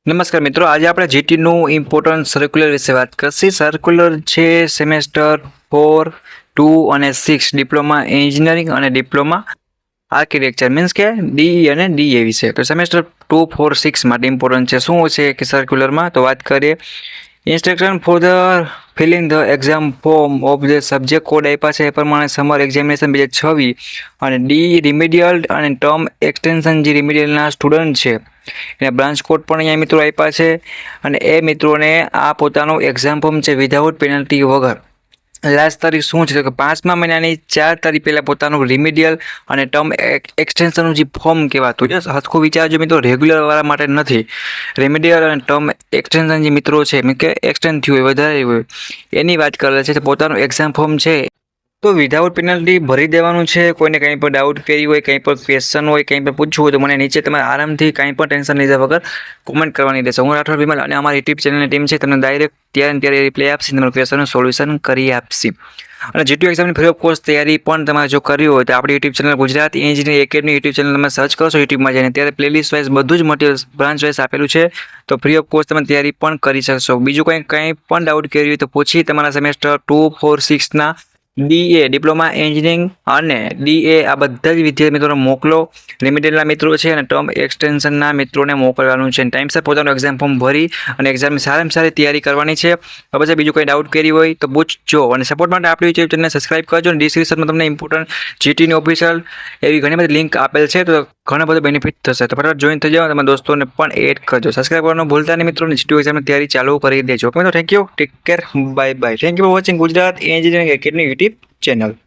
નમસ્કાર મિત્રો, આજે આપણે જીટીનું ઇમ્પોર્ટન્ટ સર્ક્યુલર વિશે વાત કરશી. સર્ક્યુલર છે સેમેસ્ટર 4, 2 અને 6 ડિપ્લોમા એન્જિનિયરિંગ અને ડિપ્લોમા આર્કિટેક્ચર મીન્સ કે ડીઈ અને ડીએ વિશે. તો સેમેસ્ટર 2, 4, 6 માટે ઇમ્પોર્ટન્ટ છે. શું છે કે સર્ક્યુલરમાં તો વાત કરીએ. Instruction for the filling the exam form of the subject code આપ્યા છે એ પ્રમાણે સમર એક્ઝામિનેશન 2026 અને ડી રિમેડિયલ અને ટર્મ એક્સટેન્શન જે રિમેડિયલના સ્ટુડન્ટ છે એના બ્રાન્ચ કોડ પણ અહીંયા મિત્રો આપ્યા છે અને એ મિત્રોને આ પોતાનું એક્ઝામ ફોર્મ છે વિધાઉટ પેનલ્ટી વગર. લાસ્ટ તારીખ શું છે કે 5મા મહિનાની 4 તારીખ પહેલાં પોતાનું રિમેડિયલ અને ટર્મ એક્સટેન્શનનું જે ફોર્મ કહેવાતું છે હરખું વિચારજો મિત્રો, રેગ્યુલરવાળા માટે નથી. રેમેડિયલ અને ટર્મ એક્સટેન્શન જે મિત્રો છે મીન્સ કે એક્સટેન્ડ થયું હોય વધારે હોય એની વાત કરે છે. પોતાનું એક્ઝામ ફોર્મ છે તો વિધાઉટ પેનલ્ટી ભરી દેવાનું છે. કોઈને કંઈ પણ ડાઉટ કરી હોય, કંઈ પણ ક્વેશ્ચન હોય, કંઈ પણ પૂછવું હોય તો મને નીચે તમારે આરામથી કંઈ પણ ટેન્શન લીધા વગર કોમેન્ટ કરવાની રહેશે. હું રાઠોડ વિમલ અને અમારી યુટ્યુબ ચેનલની ટીમ છે તમને ડાયરેક્ટ ત્યારે રિપ્લાય આપશે, તમારું ક્વેશ્ચનનું સોલ્યુશન કરી આપશે. અને જીટીયુ એક્ઝામની ફ્રી ઓફ કોર્સ તૈયારી પણ તમારે જો કરવી હોય તો આપણી YouTube channel Gujarat engineering academy YouTube channel તમે સર્ચ કરશો યુટ્યુબમાં જઈને ત્યારે પ્લેલિસ્ટ વાઇઝ બધું જ મટીરિયલ બ્રાન્ચ વાઇઝ આપેલું છે. તો ફ્રી ઓફ કોર્સ તમે તૈયારી પણ કરી શકશો. બીજું કંઈ પણ ડાઉટ કરવી હોય તો પૂછી તમારા સેમેસ્ટર 2, 4, 6ના ડીએ ડિપ્લોમા એન્જિનિયરિંગ અને ડીએ આ બધા જ વિદ્યાર્થી મિત્રોને મોકલો. રિમેડિયલના મિત્રો છે અને ટર્મ એક્સટેન્શનના મિત્રોને મોકલવાનું છે. ટાઈમસર પોતાનું એક્ઝામ ફોર્મ ભરી અને એક્ઝામની સારામાં સારી તૈયારી કરવાની છે. હવે પછી બીજું કંઈ ડાઉટ કરી હોય તો પૂછજો અને સપોર્ટ માટે આપણી યુટ્યુબ ચેનલને સબસ્ક્રાઇબ કરજો. અને ડિસ્ક્રિપ્શનમાં તમને ઇમ્પોર્ટન્ટ જીટીની ઓફિશિયલ એવી ઘણી બધી લિંક આપેલ છે તો ઘણો બધો બેનિફિટ થશે. તો ફટાફટ જોઈન થઈ જાઓ, તમારા દોસ્તોને પણ એડ કરજો. સબસ્ક્રાઇબ કરવાનું ભૂલતા નહીં મિત્રો. જીટીયુ એક્ઝામની તૈયારી ચાલુ કરી દેજો. ઓકે મિત્રો, thank you, take care, bye bye. Thank you for watching Gujarat engineering academy YouTube channel.